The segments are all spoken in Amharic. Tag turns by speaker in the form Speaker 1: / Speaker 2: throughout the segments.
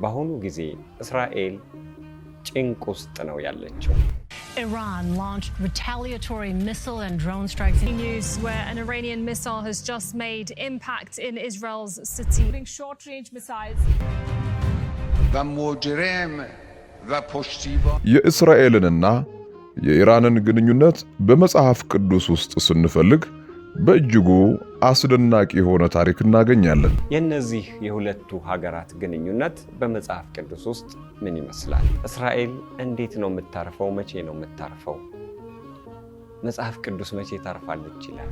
Speaker 1: በአሁኑ ጊዜ እስራኤል ጭንቅ ውስጥ ነው ያለችው።
Speaker 2: Iran launched retaliatory missile and drone strikes. News where an Iranian missile has just made impact in Israel's city.
Speaker 3: Short-range missiles.
Speaker 4: የእስራኤልንና የኢራንን ግንኙነት በመጽሐፍ ቅዱስ ውስጥ ስንፈልግ በእጅጉ አስደናቂ የሆነ ታሪክ እናገኛለን።
Speaker 1: የእነዚህ የሁለቱ ሀገራት ግንኙነት በመጽሐፍ ቅዱስ ውስጥ ምን ይመስላል? እስራኤል እንዴት ነው የምታርፈው? መቼ ነው የምታርፈው? መጽሐፍ ቅዱስ መቼ ታርፋለች ይላል?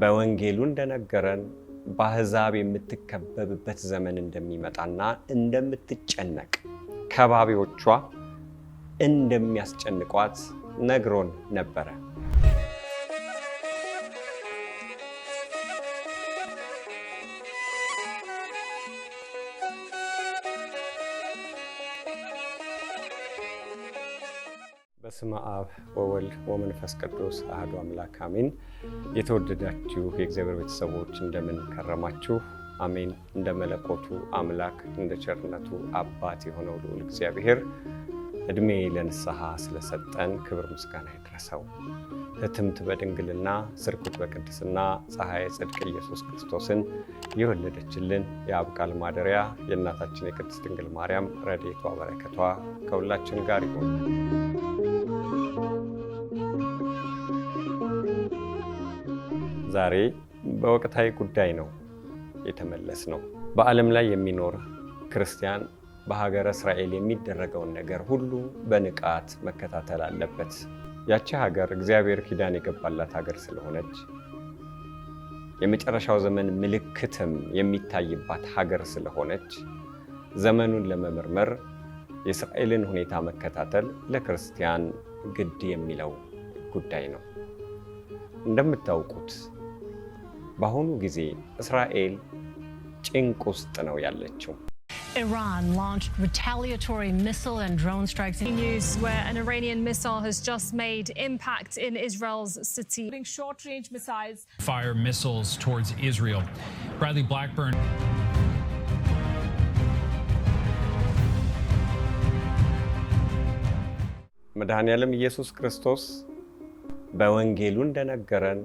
Speaker 1: በወንጌሉ እንደነገረን በአሕዛብ የምትከበብበት ዘመን እንደሚመጣና እንደምትጨነቅ ከባቢዎቿ እንደሚያስጨንቋት ነግሮን ነበረ። በስመ አብ ወወልድ ወመንፈስ ቅዱስ አሐዱ አምላክ አሜን። የተወደዳችሁ የእግዚአብሔር ቤተሰቦች እንደምን ከረማችሁ? አሜን። እንደ መለኮቱ አምላክ እንደ ቸርነቱ አባት የሆነው ልዑል እግዚአብሔር እድሜ ለንስሐ ስለሰጠን ክብር ምስጋና ይድረሰው። እትምት በድንግልና ስርጉት በቅድስና ፀሐይ ጽድቅ ኢየሱስ ክርስቶስን የወለደችልን የአብ ቃል ማደሪያ የእናታችን የቅድስት ድንግል ማርያም ረድኤቷ በረከቷ ከሁላችን ጋር ይሁን። ዛሬ በወቅታዊ ጉዳይ ነው የተመለስነው። በዓለም ላይ የሚኖር ክርስቲያን በሀገረ እስራኤል የሚደረገውን ነገር ሁሉ በንቃት መከታተል አለበት። ያቺ ሀገር እግዚአብሔር ኪዳን የገባላት ሀገር ስለሆነች የመጨረሻው ዘመን ምልክትም የሚታይባት ሀገር ስለሆነች ዘመኑን ለመመርመር የእስራኤልን ሁኔታ መከታተል ለክርስቲያን ግድ የሚለው ጉዳይ ነው። እንደምታውቁት በአሁኑ ጊዜ እስራኤል ጭንቅ ውስጥ ነው ያለችው።
Speaker 2: Iran launched retaliatory missile and drone strikes. News where an Iranian missile has just made impact in Israel's city.
Speaker 3: Short-range missiles.
Speaker 5: Fire missiles towards Israel. Bradley Blackburn.
Speaker 1: መድኃኔዓለም ኢየሱስ ክርስቶስ በወንጌሉ እንደነገረን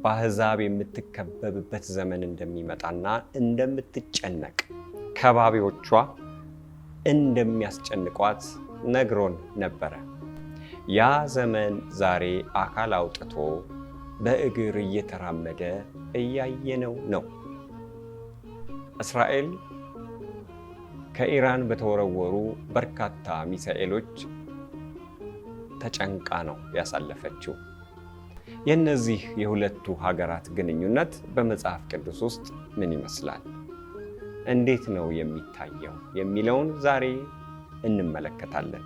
Speaker 1: በአሕዛብ የምትከበብበት ዘመን እንደሚመጣና እንደምትጨነቅ ከባቢዎቿ እንደሚያስጨንቋት ነግሮን ነበረ። ያ ዘመን ዛሬ አካል አውጥቶ በእግር እየተራመደ እያየነው ነው። እስራኤል ከኢራን በተወረወሩ በርካታ ሚሳኤሎች ተጨንቃ ነው ያሳለፈችው። የእነዚህ የሁለቱ ሀገራት ግንኙነት በመጽሐፍ ቅዱስ ውስጥ ምን ይመስላል? እንዴት ነው የሚታየው የሚለውን ዛሬ እንመለከታለን።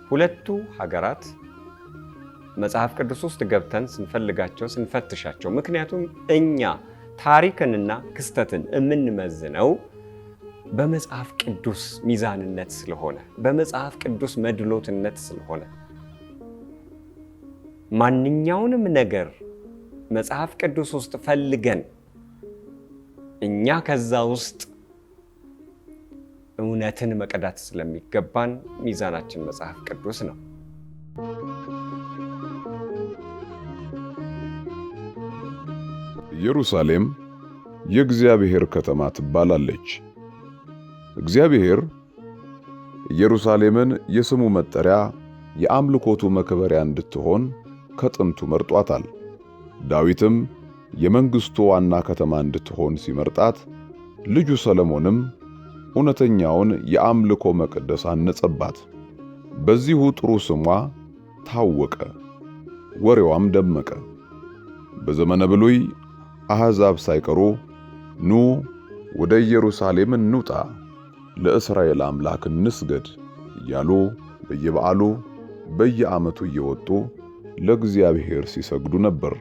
Speaker 1: ሁለቱ ሀገራት መጽሐፍ ቅዱስ ውስጥ ገብተን ስንፈልጋቸው ስንፈትሻቸው፣ ምክንያቱም እኛ ታሪክንና ክስተትን የምንመዝነው በመጽሐፍ ቅዱስ ሚዛንነት ስለሆነ፣ በመጽሐፍ ቅዱስ መድሎትነት ስለሆነ ማንኛውንም ነገር መጽሐፍ ቅዱስ ውስጥ ፈልገን እኛ ከዛ ውስጥ እውነትን መቀዳት ስለሚገባን ሚዛናችን መጽሐፍ ቅዱስ ነው።
Speaker 4: ኢየሩሳሌም የእግዚአብሔር ከተማ ትባላለች። እግዚአብሔር ኢየሩሳሌምን የስሙ መጠሪያ የአምልኮቱ መከበሪያ እንድትሆን ከጥንቱ መርጧታል። ዳዊትም የመንግስቱ ዋና ከተማ እንድትሆን ሲመርጣት፣ ልጁ ሰለሞንም እውነተኛውን የአምልኮ መቅደስ አነጸባት። በዚሁ ጥሩ ስሟ ታወቀ፣ ወሬዋም ደመቀ። በዘመነ ብሉይ አሕዛብ ሳይቀሩ ኑ ወደ ኢየሩሳሌም እንውጣ፣ ለእስራኤል አምላክ እንስገድ እያሉ በየበዓሉ በየዓመቱ እየወጡ ለእግዚአብሔር ሲሰግዱ ነበር።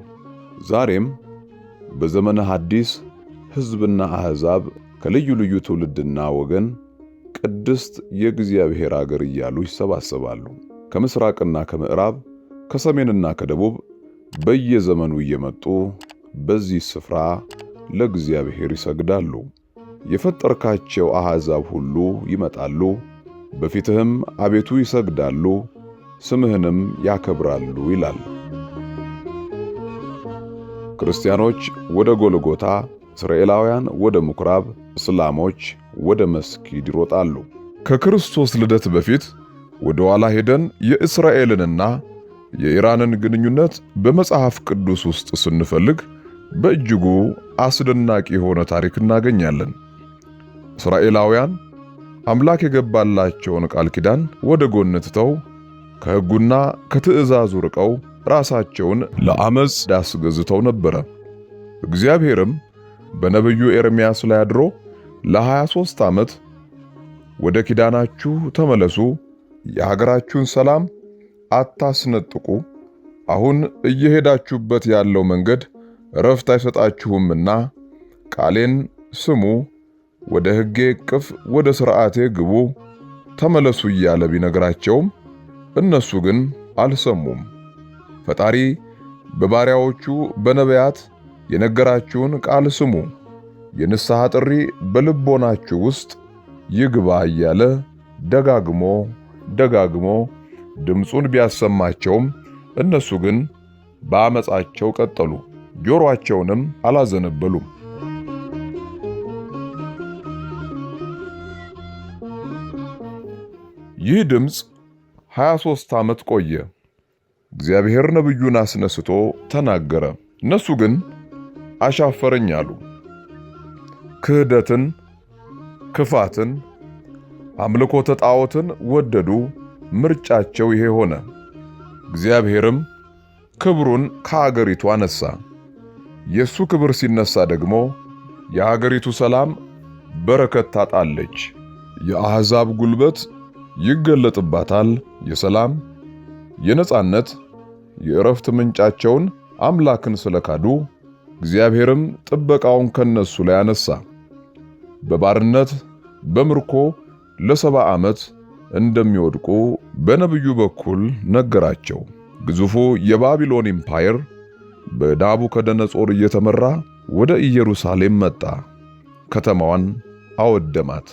Speaker 4: ዛሬም በዘመነ ሐዲስ ሕዝብና አሕዛብ ከልዩ ልዩ ትውልድና ወገን ቅድስት የእግዚአብሔር አገር እያሉ ይሰባሰባሉ። ከምስራቅና ከምዕራብ ከሰሜንና ከደቡብ በየዘመኑ እየመጡ በዚህ ስፍራ ለእግዚአብሔር ይሰግዳሉ። የፈጠርካቸው አሕዛብ ሁሉ ይመጣሉ፣ በፊትህም አቤቱ ይሰግዳሉ፣ ስምህንም ያከብራሉ ይላል። ክርስቲያኖች ወደ ጎልጎታ፣ እስራኤላውያን ወደ ምኵራብ፣ እስላሞች ወደ መስጊድ ይሮጣሉ። ከክርስቶስ ልደት በፊት ወደ ኋላ ሄደን የእስራኤልንና የኢራንን ግንኙነት በመጽሐፍ ቅዱስ ውስጥ ስንፈልግ በእጅጉ አስደናቂ የሆነ ታሪክ እናገኛለን። እስራኤላውያን አምላክ የገባላቸውን ቃል ኪዳን ወደ ጎን ትተው ከሕጉና ከትእዛዙ ርቀው ራሳቸውን ለአመፅ ዳስገዝተው ነበረ። እግዚአብሔርም በነቢዩ ኤርምያስ ላይ አድሮ ለ23 ዓመት ወደ ኪዳናችሁ ተመለሱ፣ የሀገራችሁን ሰላም አታስነጥቁ፣ አሁን እየሄዳችሁበት ያለው መንገድ ረፍት አይሰጣችሁምና ቃሌን ስሙ፣ ወደ ሕጌ እቅፍ ወደ ሥርዓቴ ግቡ፣ ተመለሱ እያለ ቢነግራቸውም እነሱ ግን አልሰሙም። ፈጣሪ በባሪያዎቹ በነቢያት የነገራችሁን ቃል ስሙ፣ የንስሐ ጥሪ በልቦናችሁ ውስጥ ይግባ እያለ ደጋግሞ ድምፁን ቢያሰማቸውም እነሱ ግን በአመፃቸው ቀጠሉ፣ ጆሮአቸውንም አላዘነበሉም። ይህ ድምፅ 23 ዓመት ቆየ። እግዚአብሔር ነቢዩን አስነስቶ ተናገረ። እነሱ ግን አሻፈረኝ አሉ። ክህደትን፣ ክፋትን፣ አምልኮተ ጣዖትን ወደዱ። ምርጫቸው ይሄ ሆነ። እግዚአብሔርም ክብሩን ከአገሪቱ አነሳ። የሱ ክብር ሲነሳ ደግሞ የአገሪቱ ሰላም በረከት ታጣለች። የአሕዛብ ጉልበት ይገለጥባታል። የሰላም፣ የነጻነት፣ የእረፍት ምንጫቸውን አምላክን ስለካዱ እግዚአብሔርም ጥበቃውን ከነሱ ላይ አነሳ። በባርነት በምርኮ ለ70 ዓመት እንደሚወድቁ በነቢዩ በኩል ነገራቸው። ግዙፉ የባቢሎን ኢምፓየር በናቡከደነጾር እየተመራ ወደ ኢየሩሳሌም መጣ። ከተማዋን አወደማት፣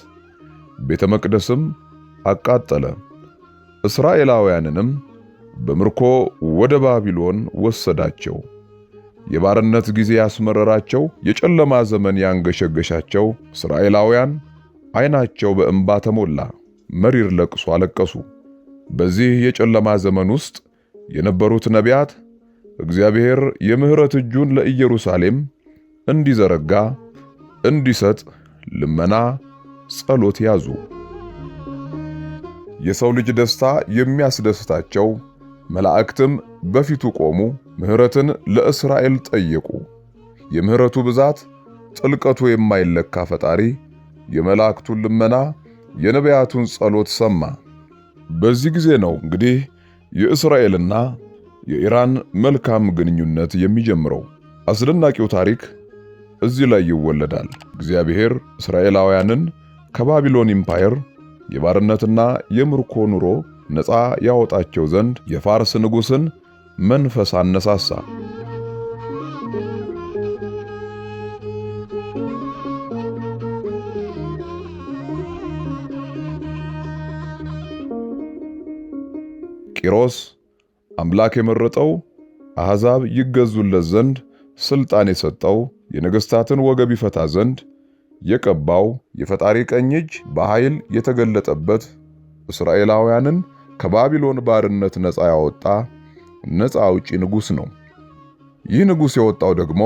Speaker 4: ቤተ መቅደስም አቃጠለ። እስራኤላውያንንም በምርኮ ወደ ባቢሎን ወሰዳቸው። የባርነት ጊዜ ያስመረራቸው፣ የጨለማ ዘመን ያንገሸገሻቸው እስራኤላውያን ዓይናቸው በእንባ ተሞላ፣ መሪር ለቅሶ አለቀሱ። በዚህ የጨለማ ዘመን ውስጥ የነበሩት ነቢያት እግዚአብሔር የምሕረት እጁን ለኢየሩሳሌም እንዲዘረጋ እንዲሰጥ ልመና፣ ጸሎት ያዙ። የሰው ልጅ ደስታ የሚያስደስታቸው መላእክትም በፊቱ ቆሙ፣ ምሕረትን ለእስራኤል ጠየቁ። የምሕረቱ ብዛት ጥልቀቱ የማይለካ ፈጣሪ የመላእክቱን ልመና፣ የነቢያቱን ጸሎት ሰማ። በዚህ ጊዜ ነው እንግዲህ የእስራኤልና የኢራን መልካም ግንኙነት የሚጀምረው። አስደናቂው ታሪክ እዚህ ላይ ይወለዳል። እግዚአብሔር እስራኤላውያንን ከባቢሎን ኢምፓየር የባርነትና የምርኮ ኑሮ ነፃ ያወጣቸው ዘንድ የፋርስ ንጉሥን መንፈስ አነሳሳ። ቂሮስ አምላክ የመረጠው አሕዛብ ይገዙለት ዘንድ ሥልጣን የሰጠው የነገሥታትን ወገብ ይፈታ ዘንድ የቀባው የፈጣሪ ቀኝ እጅ በኃይል የተገለጠበት እስራኤላውያንን ከባቢሎን ባርነት ነፃ ያወጣ ነፃ አውጪ ንጉሥ ነው። ይህ ንጉሥ የወጣው ደግሞ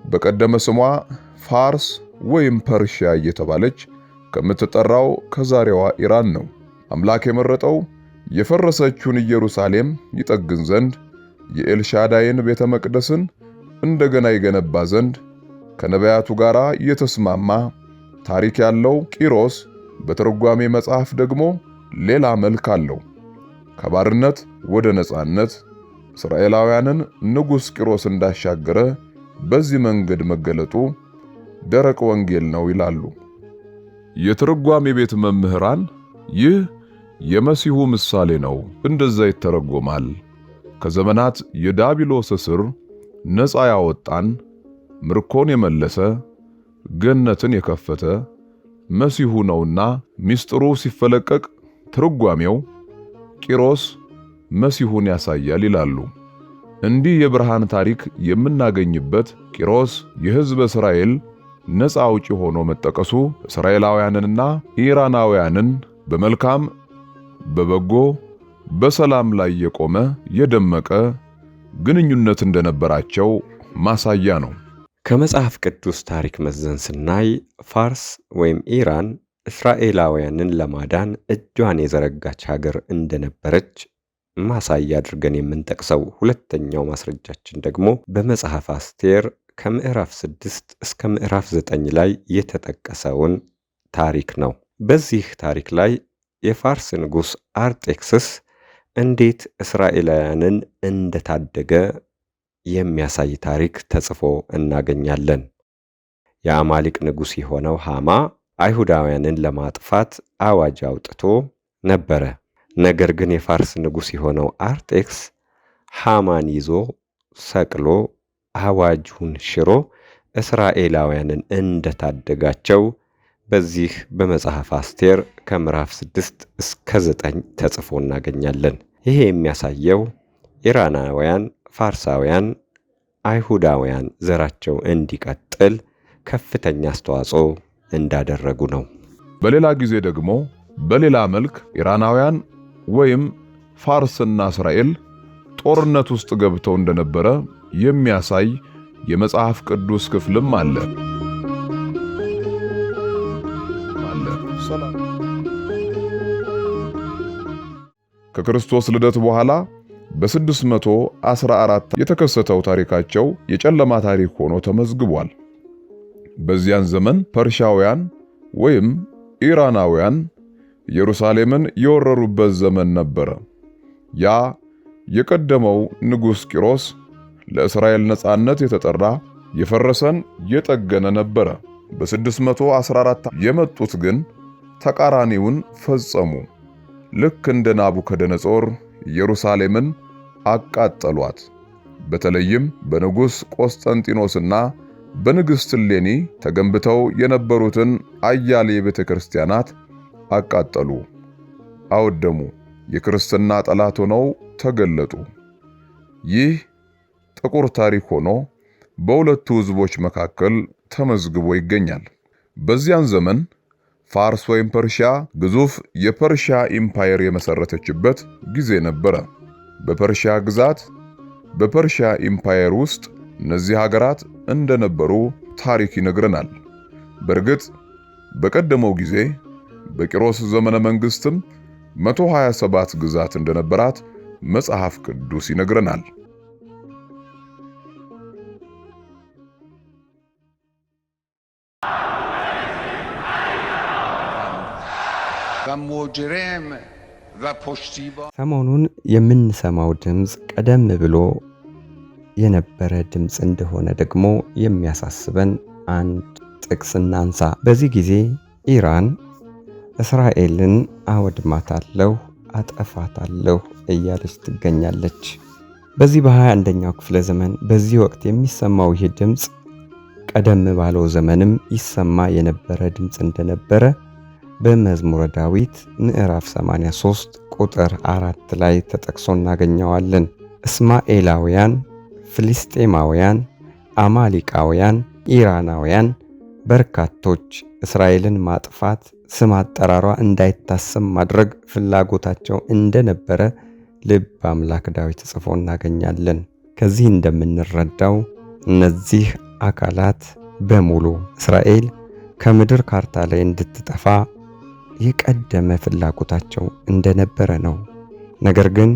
Speaker 4: በቀደመ ስሟ ፋርስ ወይም ፐርሺያ እየተባለች ከምትጠራው ከዛሬዋ ኢራን ነው። አምላክ የመረጠው የፈረሰችውን ኢየሩሳሌም ይጠግን ዘንድ የኤልሻዳይን ቤተ መቅደስን እንደገና ይገነባ ዘንድ ከነቢያቱ ጋር የተስማማ ታሪክ ያለው ቂሮስ በትርጓሜ መጽሐፍ ደግሞ ሌላ መልክ አለው። ከባርነት ወደ ነጻነት እስራኤላውያንን ንጉሥ ቂሮስ እንዳሻገረ በዚህ መንገድ መገለጡ ደረቅ ወንጌል ነው ይላሉ። የትርጓሜ ቤት መምህራን ይህ የመሲሁ ምሳሌ ነው፣ እንደዛ ይተረጎማል። ከዘመናት የዳቢሎስ እስር ነፃ ያወጣን፣ ምርኮን የመለሰ፣ ገነትን የከፈተ መሲሁ ነውና ሚስጥሩ ሲፈለቀቅ ትርጓሜው ቂሮስ መሲሁን ያሳያል ይላሉ። እንዲህ የብርሃን ታሪክ የምናገኝበት ቂሮስ የሕዝበ እስራኤል ነፃ አውጪ ሆኖ መጠቀሱ እስራኤላውያንንና ኢራናውያንን በመልካም በበጎ በሰላም ላይ የቆመ የደመቀ ግንኙነት እንደነበራቸው ማሳያ ነው።
Speaker 1: ከመጽሐፍ ቅዱስ ታሪክ መዘን ስናይ ፋርስ ወይም ኢራን እስራኤላውያንን ለማዳን እጇን የዘረጋች ሀገር እንደነበረች ማሳያ አድርገን የምንጠቅሰው ሁለተኛው ማስረጃችን ደግሞ በመጽሐፍ አስቴር ከምዕራፍ 6 እስከ ምዕራፍ 9 ላይ የተጠቀሰውን ታሪክ ነው። በዚህ ታሪክ ላይ የፋርስ ንጉሥ አርጤክስስ እንዴት እስራኤላውያንን እንደታደገ የሚያሳይ ታሪክ ተጽፎ እናገኛለን። የአማሊቅ ንጉሥ የሆነው ሃማ አይሁዳውያንን ለማጥፋት አዋጅ አውጥቶ ነበረ። ነገር ግን የፋርስ ንጉሥ የሆነው አርጤክስ ሃማን ይዞ ሰቅሎ አዋጁን ሽሮ እስራኤላውያንን እንደታደጋቸው በዚህ በመጽሐፍ አስቴር ከምዕራፍ 6 እስከ 9 ተጽፎ እናገኛለን። ይሄ የሚያሳየው ኢራናውያን፣ ፋርሳውያን፣ አይሁዳውያን ዘራቸው እንዲቀጥል ከፍተኛ አስተዋጽኦ እንዳደረጉ ነው።
Speaker 4: በሌላ ጊዜ ደግሞ በሌላ መልክ ኢራናውያን ወይም ፋርስና እስራኤል ጦርነት ውስጥ ገብተው እንደነበረ የሚያሳይ የመጽሐፍ ቅዱስ ክፍልም አለ። ከክርስቶስ ልደት በኋላ በ614 የተከሰተው ታሪካቸው የጨለማ ታሪክ ሆኖ ተመዝግቧል። በዚያን ዘመን ፐርሻውያን ወይም ኢራናውያን ኢየሩሳሌምን የወረሩበት ዘመን ነበረ። ያ የቀደመው ንጉሥ ቂሮስ ለእስራኤል ነጻነት የተጠራ የፈረሰን የጠገነ ነበረ። በ614 የመጡት ግን ተቃራኒውን ፈጸሙ። ልክ እንደ ናቡከደነጾር ኢየሩሳሌምን አቃጠሏት። በተለይም በንጉሥ ቆስጠንጢኖስና በንግሥት እሌኒ ተገንብተው የነበሩትን አያሌ ቤተ ክርስቲያናት አቃጠሉ፣ አወደሙ። የክርስትና ጠላት ሆነው ተገለጡ። ይህ ጥቁር ታሪክ ሆኖ በሁለቱ ሕዝቦች መካከል ተመዝግቦ ይገኛል። በዚያን ዘመን ፋርስ ወይም ፐርሺያ ግዙፍ የፐርሺያ ኢምፓየር የመሰረተችበት ጊዜ ነበረ። በፐርሺያ ግዛት በፐርሺያ ኢምፓየር ውስጥ እነዚህ ሀገራት እንደነበሩ ታሪክ ይነግረናል። በእርግጥ በቀደመው ጊዜ በቂሮስ ዘመነ መንግስትም 127 ግዛት እንደነበራት መጽሐፍ ቅዱስ ይነግረናል።
Speaker 1: ሰሞኑን የምንሰማው ድምፅ ቀደም ብሎ የነበረ ድምፅ እንደሆነ ደግሞ የሚያሳስበን አንድ ጥቅስ እናንሳ። በዚህ ጊዜ ኢራን እስራኤልን አወድማታለሁ፣ አጠፋታለሁ እያለች ትገኛለች። በዚህ በ21ኛው ክፍለ ዘመን በዚህ ወቅት የሚሰማው ይህ ድምፅ ቀደም ባለው ዘመንም ይሰማ የነበረ ድምፅ እንደነበረ በመዝሙረ ዳዊት ምዕራፍ 83 ቁጥር 4 ላይ ተጠቅሶ እናገኘዋለን። እስማኤላውያን፣ ፍልስጤማውያን፣ አማሊቃውያን፣ ኢራናውያን በርካቶች እስራኤልን ማጥፋት፣ ስም አጠራሯ እንዳይታሰብ ማድረግ ፍላጎታቸው እንደነበረ ልብ አምላክ ዳዊት ጽፎ እናገኛለን። ከዚህ እንደምንረዳው እነዚህ አካላት በሙሉ እስራኤል ከምድር ካርታ ላይ እንድትጠፋ የቀደመ ፍላጎታቸው እንደነበረ ነው። ነገር ግን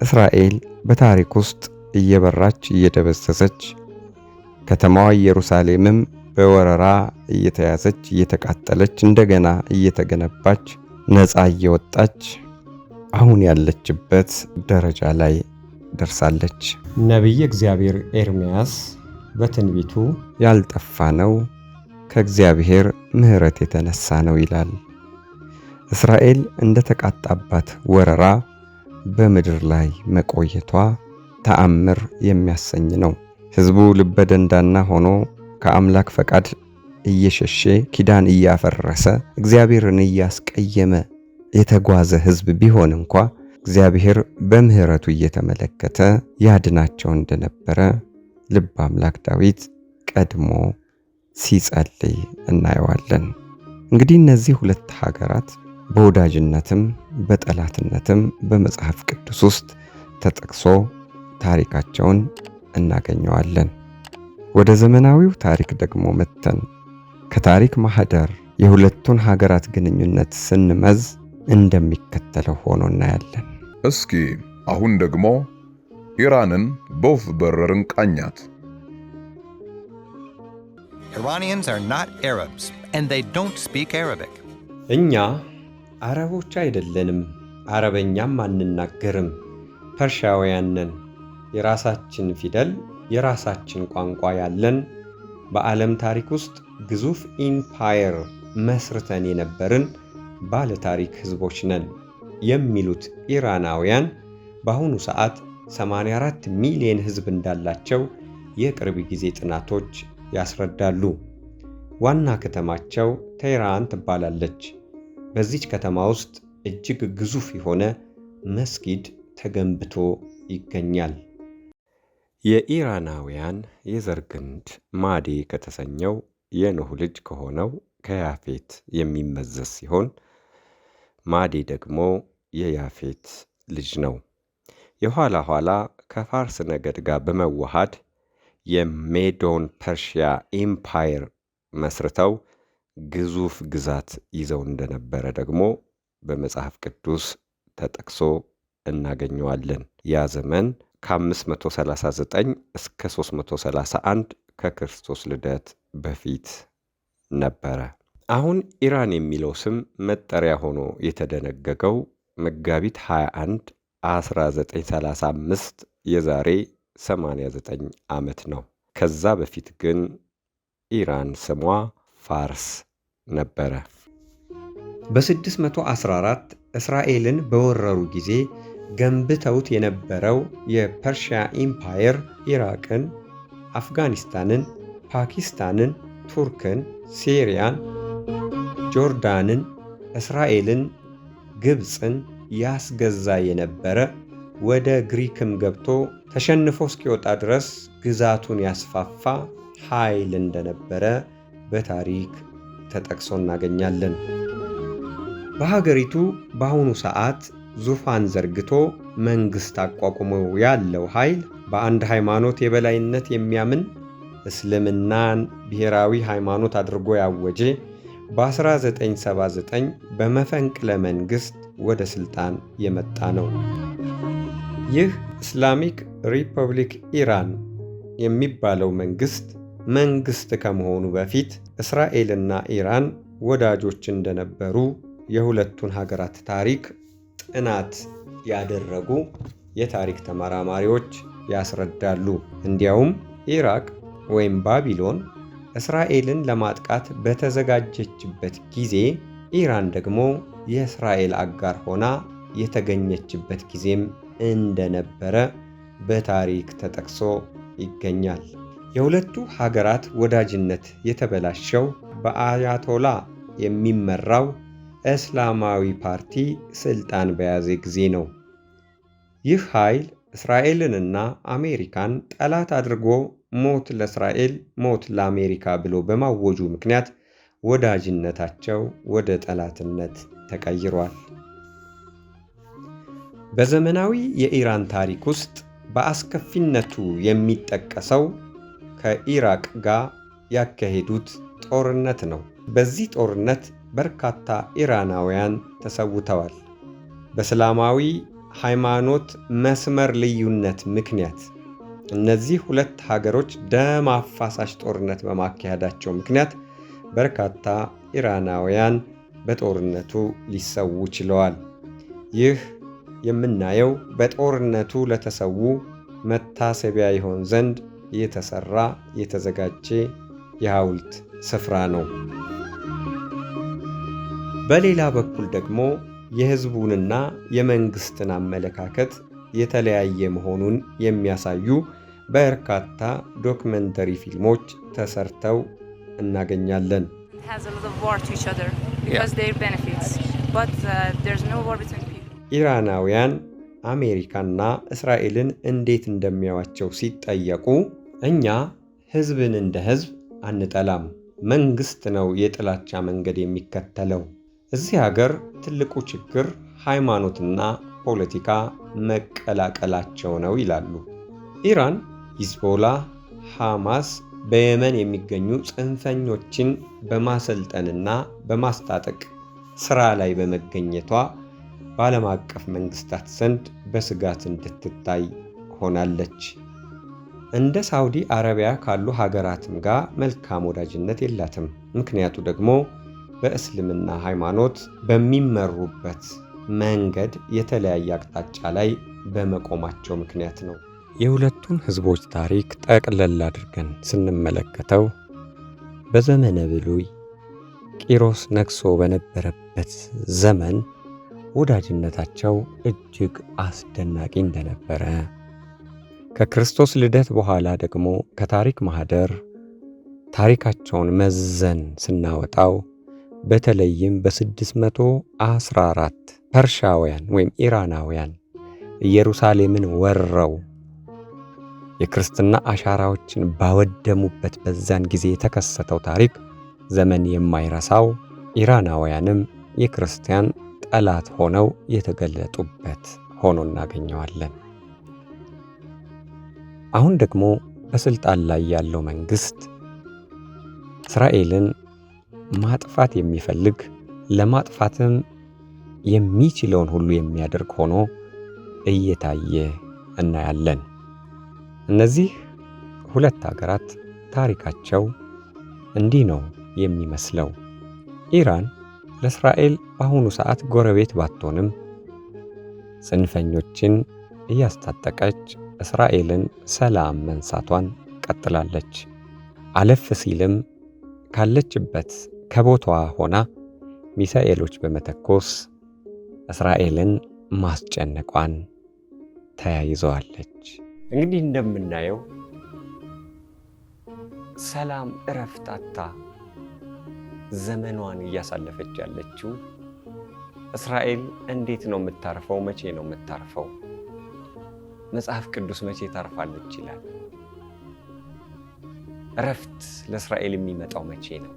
Speaker 1: እስራኤል በታሪክ ውስጥ እየበራች እየደበዘዘች፣ ከተማዋ ኢየሩሳሌምም በወረራ እየተያዘች እየተቃጠለች፣ እንደገና እየተገነባች ነፃ እየወጣች አሁን ያለችበት ደረጃ ላይ ደርሳለች። ነቢይ እግዚአብሔር ኤርምያስ በትንቢቱ ያልጠፋ ነው ከእግዚአብሔር ምሕረት የተነሳ ነው ይላል። እስራኤል እንደተቃጣባት ወረራ በምድር ላይ መቆየቷ ተአምር የሚያሰኝ ነው። ሕዝቡ ልበ ደንዳና ሆኖ ከአምላክ ፈቃድ
Speaker 6: እየሸሸ ኪዳን እያፈረሰ እግዚአብሔርን እያስቀየመ የተጓዘ ሕዝብ ቢሆን እንኳ እግዚአብሔር በምህረቱ እየተመለከተ ያድናቸው እንደነበረ ልበ አምላክ ዳዊት ቀድሞ ሲጸልይ እናየዋለን። እንግዲህ እነዚህ ሁለት ሀገራት በወዳጅነትም በጠላትነትም በመጽሐፍ ቅዱስ ውስጥ ተጠቅሶ ታሪካቸውን እናገኘዋለን። ወደ ዘመናዊው ታሪክ ደግሞ መተን ከታሪክ ማህደር የሁለቱን ሀገራት ግንኙነት ስንመዝ እንደሚከተለው ሆኖ እናያለን።
Speaker 4: እስኪ አሁን ደግሞ ኢራንን በወፍ በረር እንቃኛት።
Speaker 7: Iranians are not Arabs and they don't speak Arabic.
Speaker 1: እኛ አረቦች አይደለንም፣ አረበኛም አንናገርም፣ ፐርሺያውያን ነን። የራሳችን ፊደል፣ የራሳችን ቋንቋ ያለን በዓለም ታሪክ ውስጥ ግዙፍ ኢምፓየር መስርተን የነበርን ባለ ታሪክ ህዝቦች ነን የሚሉት ኢራናውያን በአሁኑ ሰዓት 84 ሚሊዮን ህዝብ እንዳላቸው የቅርብ ጊዜ ጥናቶች ያስረዳሉ። ዋና ከተማቸው ቴህራን ትባላለች። በዚች ከተማ ውስጥ እጅግ ግዙፍ የሆነ መስጊድ ተገንብቶ ይገኛል። የኢራናውያን የዘር ግንድ ማዴ ከተሰኘው የኖህ ልጅ ከሆነው ከያፌት የሚመዘዝ ሲሆን ማዴ ደግሞ የያፌት ልጅ ነው። የኋላ ኋላ ከፋርስ ነገድ ጋር በመዋሃድ የሜዶን ፐርሺያ ኤምፓየር መስርተው ግዙፍ ግዛት ይዘው እንደነበረ ደግሞ በመጽሐፍ ቅዱስ ተጠቅሶ እናገኘዋለን። ያ ዘመን ከ539 እስከ 331 ከክርስቶስ ልደት በፊት ነበረ። አሁን ኢራን የሚለው ስም መጠሪያ ሆኖ የተደነገገው መጋቢት 21 1935 የዛሬ 89 ዓመት ነው። ከዛ በፊት ግን ኢራን ስሟ ፋርስ ነበረ። በ614 እስራኤልን በወረሩ ጊዜ ገንብተውት የነበረው የፐርሺያ ኢምፓየር ኢራቅን፣ አፍጋኒስታንን፣ ፓኪስታንን፣ ቱርክን፣ ሲሪያን፣ ጆርዳንን፣ እስራኤልን፣ ግብፅን ያስገዛ የነበረ ወደ ግሪክም ገብቶ ተሸንፎ እስኪወጣ ድረስ ግዛቱን ያስፋፋ ኃይል እንደነበረ በታሪክ ተጠቅሶ እናገኛለን። በሀገሪቱ በአሁኑ ሰዓት ዙፋን ዘርግቶ መንግስት አቋቁሞ ያለው ኃይል በአንድ ሃይማኖት የበላይነት የሚያምን እስልምናን ብሔራዊ ሃይማኖት አድርጎ ያወጀ በ1979 በመፈንቅለ መንግስት ወደ ስልጣን የመጣ ነው። ይህ ኢስላሚክ ሪፐብሊክ ኢራን የሚባለው መንግስት ከመሆኑ በፊት እስራኤልና ኢራን ወዳጆች እንደነበሩ የሁለቱን ሀገራት ታሪክ ጥናት ያደረጉ የታሪክ ተመራማሪዎች ያስረዳሉ። እንዲያውም ኢራቅ ወይም ባቢሎን እስራኤልን ለማጥቃት በተዘጋጀችበት ጊዜ ኢራን ደግሞ የእስራኤል አጋር ሆና የተገኘችበት ጊዜም እንደነበረ በታሪክ ተጠቅሶ ይገኛል። የሁለቱ ሀገራት ወዳጅነት የተበላሸው በአያቶላ የሚመራው እስላማዊ ፓርቲ ስልጣን በያዘ ጊዜ ነው። ይህ ኃይል እስራኤልንና አሜሪካን ጠላት አድርጎ ሞት ለእስራኤል ሞት ለአሜሪካ ብሎ በማወጁ ምክንያት ወዳጅነታቸው ወደ ጠላትነት ተቀይሯል። በዘመናዊ የኢራን ታሪክ ውስጥ በአስከፊነቱ የሚጠቀሰው ከኢራቅ ጋር ያካሄዱት ጦርነት ነው። በዚህ ጦርነት በርካታ ኢራናውያን ተሰውተዋል። በእስላማዊ ሃይማኖት መስመር ልዩነት ምክንያት እነዚህ ሁለት ሀገሮች ደም አፋሳሽ ጦርነት በማካሄዳቸው ምክንያት በርካታ ኢራናውያን በጦርነቱ ሊሰዉ ችለዋል። ይህ የምናየው በጦርነቱ ለተሰዉ መታሰቢያ ይሆን ዘንድ የተዘጋጀ የሐውልት ስፍራ ነው። በሌላ በኩል ደግሞ የሕዝቡንና የመንግስትን አመለካከት የተለያየ መሆኑን የሚያሳዩ በርካታ ዶክመንተሪ ፊልሞች ተሰርተው
Speaker 6: እናገኛለን።
Speaker 8: has a lot of war to each other because their benefits, but there's no war between people.
Speaker 6: ኢራናውያን አሜሪካና እስራኤልን እንዴት እንደሚያዩዋቸው ሲጠየቁ እኛ ህዝብን እንደ ህዝብ አንጠላም፣ መንግስት ነው የጥላቻ መንገድ የሚከተለው። እዚህ ሀገር ትልቁ ችግር ሃይማኖትና ፖለቲካ መቀላቀላቸው ነው ይላሉ። ኢራን ሂዝቦላ፣ ሐማስ በየመን የሚገኙ ጽንፈኞችን በማሰልጠንና በማስታጠቅ ስራ ላይ በመገኘቷ በዓለም አቀፍ መንግስታት ዘንድ በስጋት እንድትታይ ሆናለች። እንደ ሳውዲ አረቢያ ካሉ ሀገራትም ጋር መልካም ወዳጅነት የላትም። ምክንያቱ ደግሞ በእስልምና ሃይማኖት በሚመሩበት መንገድ የተለያየ አቅጣጫ ላይ በመቆማቸው ምክንያት ነው። የሁለቱን ህዝቦች ታሪክ ጠቅለል አድርገን ስንመለከተው በዘመነ ብሉይ ቂሮስ ነግሶ በነበረበት ዘመን ወዳጅነታቸው እጅግ አስደናቂ እንደነበረ፣ ከክርስቶስ ልደት በኋላ ደግሞ ከታሪክ ማህደር ታሪካቸውን መዘን ስናወጣው በተለይም በ614 ፐርሻውያን ወይም ኢራናውያን ኢየሩሳሌምን ወረው የክርስትና አሻራዎችን ባወደሙበት በዛን ጊዜ የተከሰተው ታሪክ ዘመን የማይረሳው፣ ኢራናውያንም የክርስቲያን ጠላት ሆነው የተገለጡበት ሆኖ እናገኘዋለን። አሁን ደግሞ በስልጣን ላይ ያለው መንግስት እስራኤልን ማጥፋት የሚፈልግ ለማጥፋትም የሚችለውን ሁሉ የሚያደርግ ሆኖ እየታየ እናያለን። እነዚህ ሁለት ሀገራት ታሪካቸው እንዲህ ነው የሚመስለው። ኢራን ለእስራኤል በአሁኑ ሰዓት ጎረቤት ባትሆንም ጽንፈኞችን እያስታጠቀች እስራኤልን ሰላም መንሳቷን ቀጥላለች። አለፍ ሲልም ካለችበት ከቦታዋ ሆና ሚሳኤሎች በመተኮስ እስራኤልን ማስጨነቋን ተያይዘዋለች።
Speaker 1: እንግዲህ እንደምናየው ሰላም እረፍት አጥታ ዘመኗን እያሳለፈች ያለችው እስራኤል እንዴት ነው የምታርፈው? መቼ ነው የምታርፈው? መጽሐፍ ቅዱስ መቼ ታርፋለች ይላል? እረፍት ለእስራኤል የሚመጣው መቼ ነው?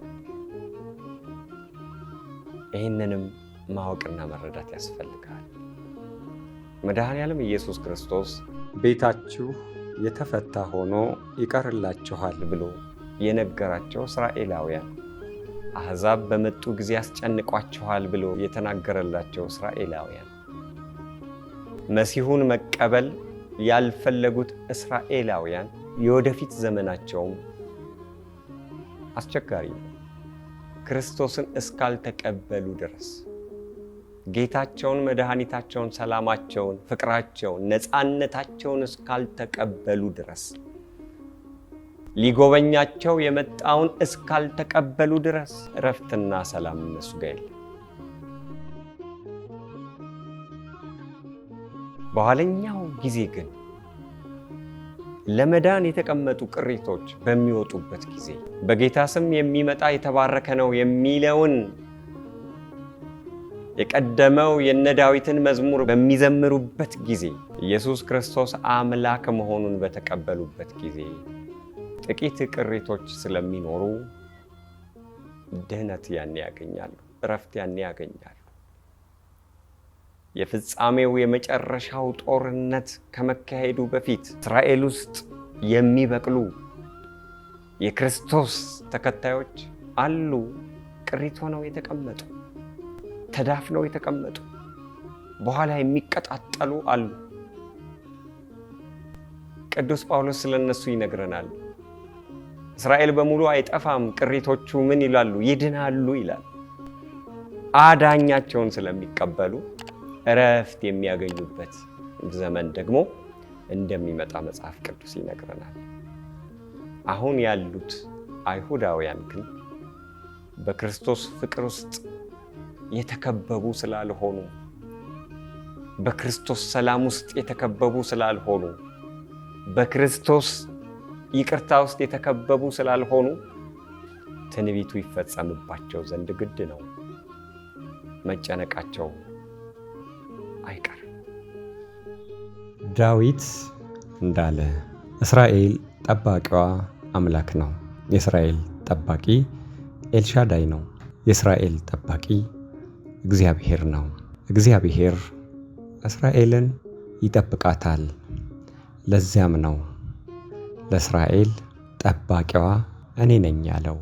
Speaker 1: ይህንንም ማወቅና መረዳት ያስፈልጋል። መድኃኔዓለም ኢየሱስ ክርስቶስ ቤታችሁ የተፈታ ሆኖ ይቀርላችኋል ብሎ የነገራቸው እስራኤላውያን፣ አሕዛብ በመጡ ጊዜ ያስጨንቋችኋል ብሎ የተናገረላቸው እስራኤላውያን፣ መሲሁን መቀበል ያልፈለጉት እስራኤላውያን የወደፊት ዘመናቸውም አስቸጋሪ ነው። ክርስቶስን እስካልተቀበሉ ድረስ ጌታቸውን፣ መድኃኒታቸውን፣ ሰላማቸውን፣ ፍቅራቸውን፣ ነፃነታቸውን እስካልተቀበሉ ድረስ ሊጎበኛቸው የመጣውን እስካልተቀበሉ ድረስ እረፍትና ሰላም እነሱ ጋር የለም። በኋለኛው ጊዜ ግን ለመዳን የተቀመጡ ቅሪቶች በሚወጡበት ጊዜ በጌታ ስም የሚመጣ የተባረከ ነው የሚለውን የቀደመው የነ ዳዊትን መዝሙር በሚዘምሩበት ጊዜ ኢየሱስ ክርስቶስ አምላክ መሆኑን በተቀበሉበት ጊዜ ጥቂት ቅሪቶች ስለሚኖሩ ድህነት ያኔ ያገኛሉ፣ እረፍት ያኔ ያገኛሉ። የፍጻሜው የመጨረሻው ጦርነት ከመካሄዱ በፊት እስራኤል ውስጥ የሚበቅሉ የክርስቶስ ተከታዮች አሉ። ቅሪት ሆነው የተቀመጡ፣ ተዳፍነው የተቀመጡ፣ በኋላ የሚቀጣጠሉ አሉ። ቅዱስ ጳውሎስ ስለነሱ ይነግረናል። እስራኤል በሙሉ አይጠፋም፣ ቅሪቶቹ ምን ይላሉ? ይድናሉ ይላል። አዳኛቸውን ስለሚቀበሉ እረፍት የሚያገኙበት ዘመን ደግሞ እንደሚመጣ መጽሐፍ ቅዱስ ይነግረናል። አሁን ያሉት አይሁዳውያን ግን በክርስቶስ ፍቅር ውስጥ የተከበቡ ስላልሆኑ፣ በክርስቶስ ሰላም ውስጥ የተከበቡ ስላልሆኑ፣ በክርስቶስ ይቅርታ ውስጥ የተከበቡ ስላልሆኑ ትንቢቱ ይፈጸምባቸው ዘንድ ግድ ነው። መጨነቃቸው አይቀርም።
Speaker 6: ዳዊት እንዳለ እስራኤል ጠባቂዋ አምላክ ነው። የእስራኤል ጠባቂ ኤልሻዳይ ነው። የእስራኤል ጠባቂ እግዚአብሔር ነው። እግዚአብሔር እስራኤልን ይጠብቃታል። ለዚያም ነው ለእስራኤል ጠባቂዋ እኔ ነኝ ያለው።